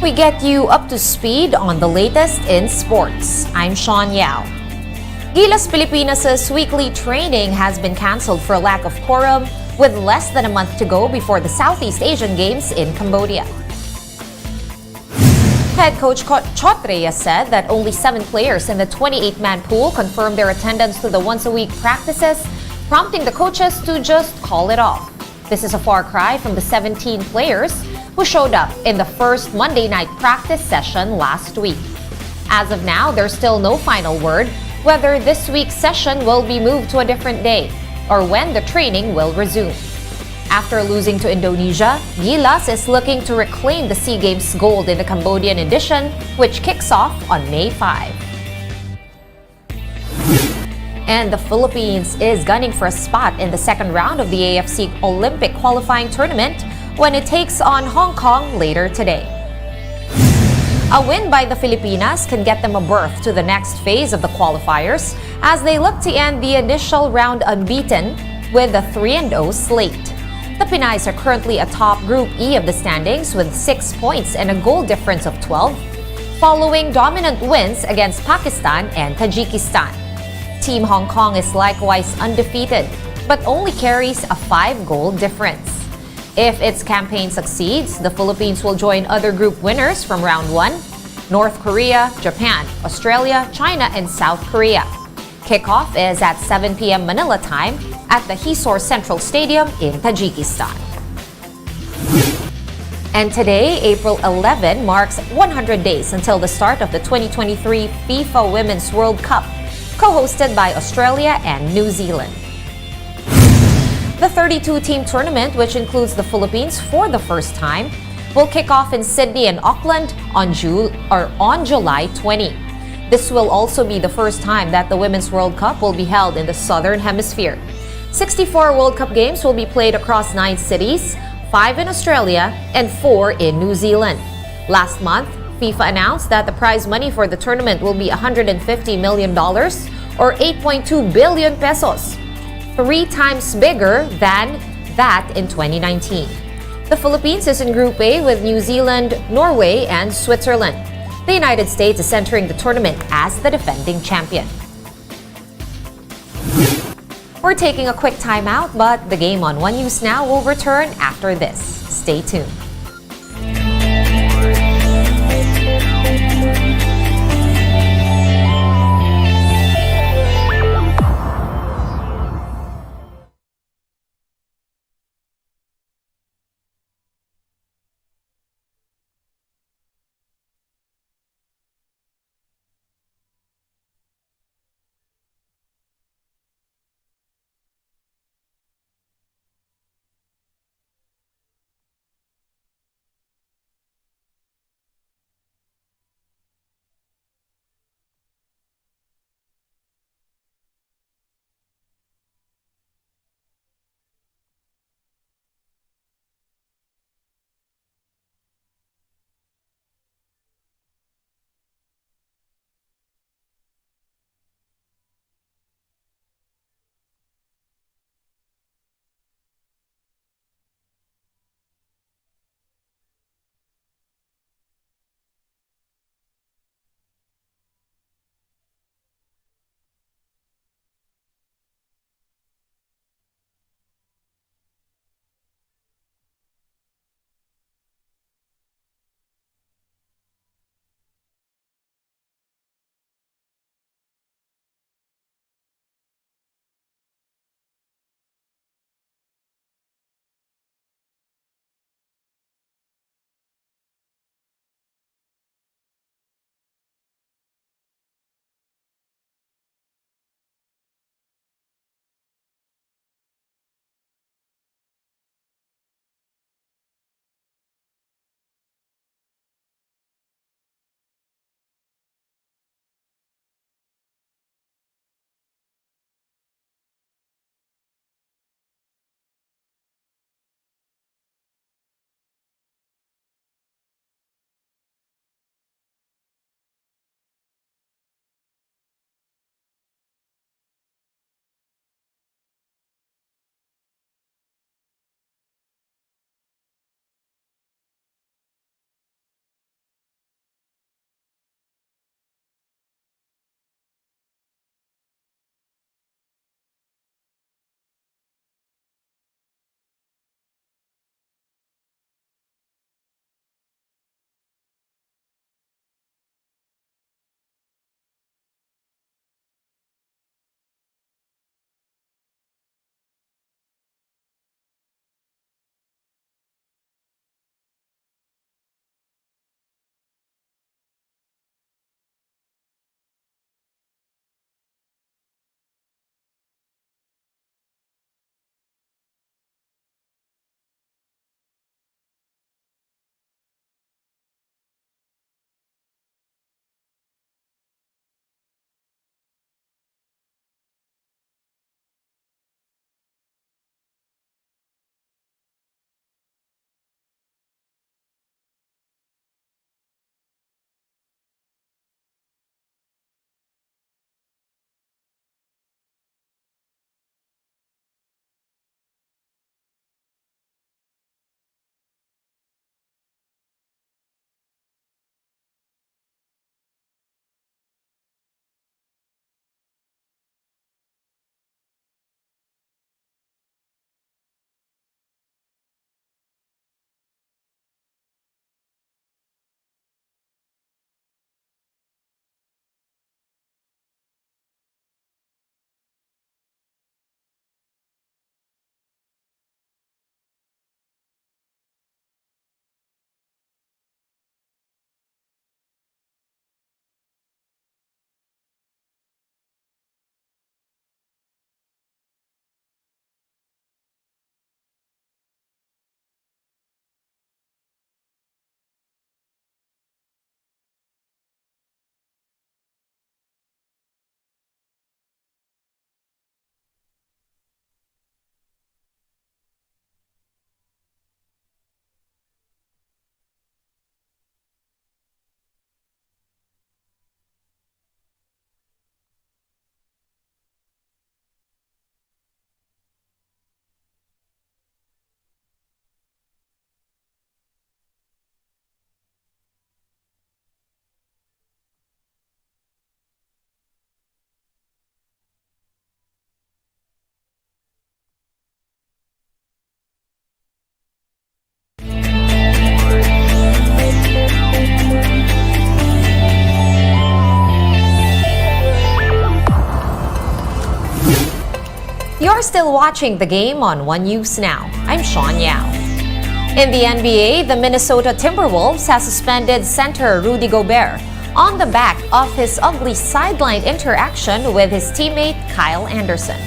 we get you up to speed on the latest in sports. I'm Sean Yao. Gilas Pilipinas' weekly training has been canceled for lack of quorum with less than a month to go before the Southeast Asian Games in Cambodia. Head coach Chot Reyes said that only 7 players in the 28-man pool confirmed their attendance to the once-a-week practices, prompting the coaches to just call it off. This is a far cry from the 17 players who showed up in the first Monday night practice session last week. As of now, there's still no final word whether this week's session will be moved to a different day or when the training will resume. After losing to Indonesia, Gilas is looking to reclaim the SEA Games gold in the Cambodian edition, which kicks off on May 5. And the Philippines is gunning for a spot in the second round of the AFC Olympic qualifying tournament when it takes on Hong Kong later today. A win by the Filipinas can get them a berth to the next phase of the qualifiers as they look to end the initial round unbeaten with a 3-0 slate. The Pinays are currently atop Group E of the standings with 6 points and a goal difference of 12, following dominant wins against Pakistan and Tajikistan. Team Hong Kong is likewise undefeated, but only carries a 5-goal difference. If its campaign succeeds, the Philippines will join other group winners from round 1, North Korea, Japan, Australia, China, and South Korea. Kickoff is at 7 p.m. Manila time at the Hisor Central Stadium in Tajikistan. And today, April 11, marks 100 days until the start of the 2023 FIFA Women's World Cup, co-hosted by Australia and New Zealand. The 32-team tournament, which includes the Philippines for the first time, will kick off in Sydney and Auckland on July 20. This will also be the first time that the Women's World Cup will be held in the Southern Hemisphere. 64 World Cup games will be played across 9 cities, 5 in Australia and 4 in New Zealand. Last month, FIFA announced that the prize money for the tournament will be $150 million or 8.2 billion pesos, 3 times bigger than that in 2019. The Philippines is in Group A with New Zealand, Norway, and Switzerland. The United States is entering the tournament as the defending champion. We're taking a quick timeout, but the Game on One News Now will return after this. Stay tuned. You're still watching the game on One News Now. I'm Sean Yao. In the NBA, the Minnesota Timberwolves has suspended center Rudy Gobert on the back of his ugly sideline interaction with his teammate Kyle Anderson.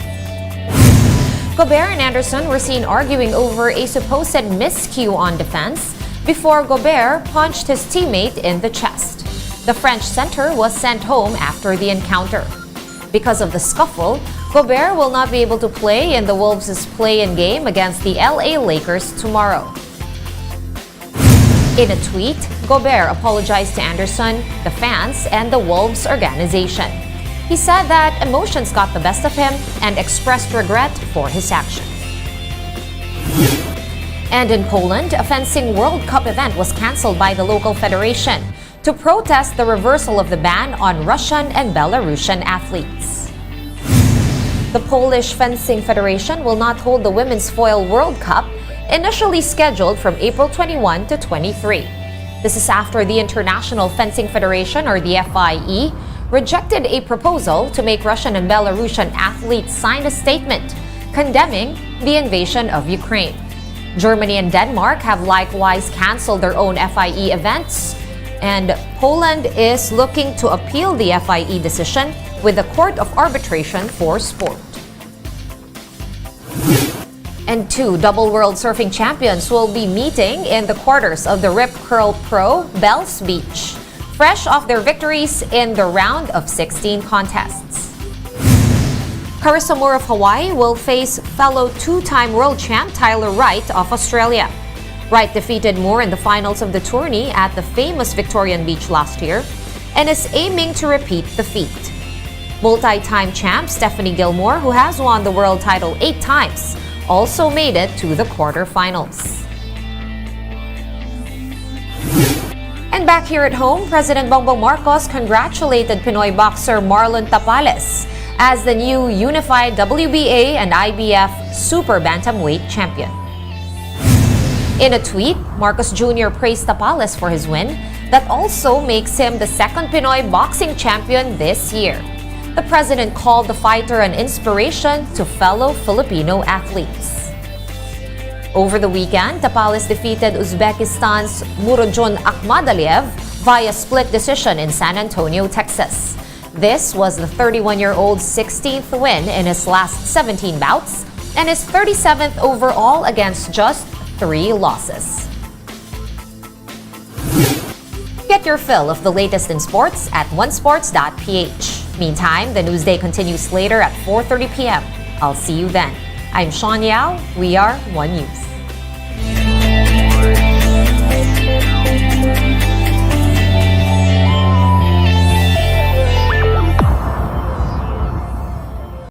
Gobert and Anderson were seen arguing over a supposed miscue on defense before Gobert punched his teammate in the chest. The French center was sent home after the encounter. Because of the scuffle, Gobert will not be able to play in the Wolves' play-in game against the LA Lakers tomorrow. In a tweet, Gobert apologized to Anderson, the fans, and the Wolves organization. He said that emotions got the best of him and expressed regret for his action. And in Poland, a fencing World Cup event was canceled by the local federation to protest the reversal of the ban on Russian and Belarusian athletes. The Polish Fencing Federation will not hold the Women's Foil World Cup, initially scheduled from April 21 to 23. This is after the International Fencing Federation, or the FIE, rejected a proposal to make Russian and Belarusian athletes sign a statement condemning the invasion of Ukraine. Germany and Denmark have likewise canceled their own FIE events, and Poland is looking to appeal the FIE decision with the Court of Arbitration for Sport. And two double world surfing champions will be meeting in the quarters of the Rip Curl Pro Bells Beach, fresh off their victories in the round of 16 contests. Carissa Moore of Hawaii will face fellow two-time world champ Tyler Wright of Australia. Wright defeated Moore in the finals of the tourney at the famous Victorian Beach last year and is aiming to repeat the feat. Multi-time champ Stephanie Gilmore, who has won the world title 8 times, also made it to the quarterfinals. And back here at home, President Bongbong Marcos congratulated Pinoy boxer Marlon Tapales as the new unified WBA and IBF Super Bantamweight champion. In a tweet, Marcos Jr. praised Tapales for his win that also makes him the second Pinoy boxing champion this year. The president called the fighter an inspiration to fellow Filipino athletes. Over the weekend, Tapales defeated Uzbekistan's Murodjon Akhmadaliev via split decision in San Antonio, Texas. This was the 31-year-old's 16th win in his last 17 bouts and his 37th overall against just 3 losses. Get your fill of the latest in sports at onesports.ph. Meantime, the Newsday continues later at 4:30 p.m. I'll see you then. I'm Sean Yao. We are One News.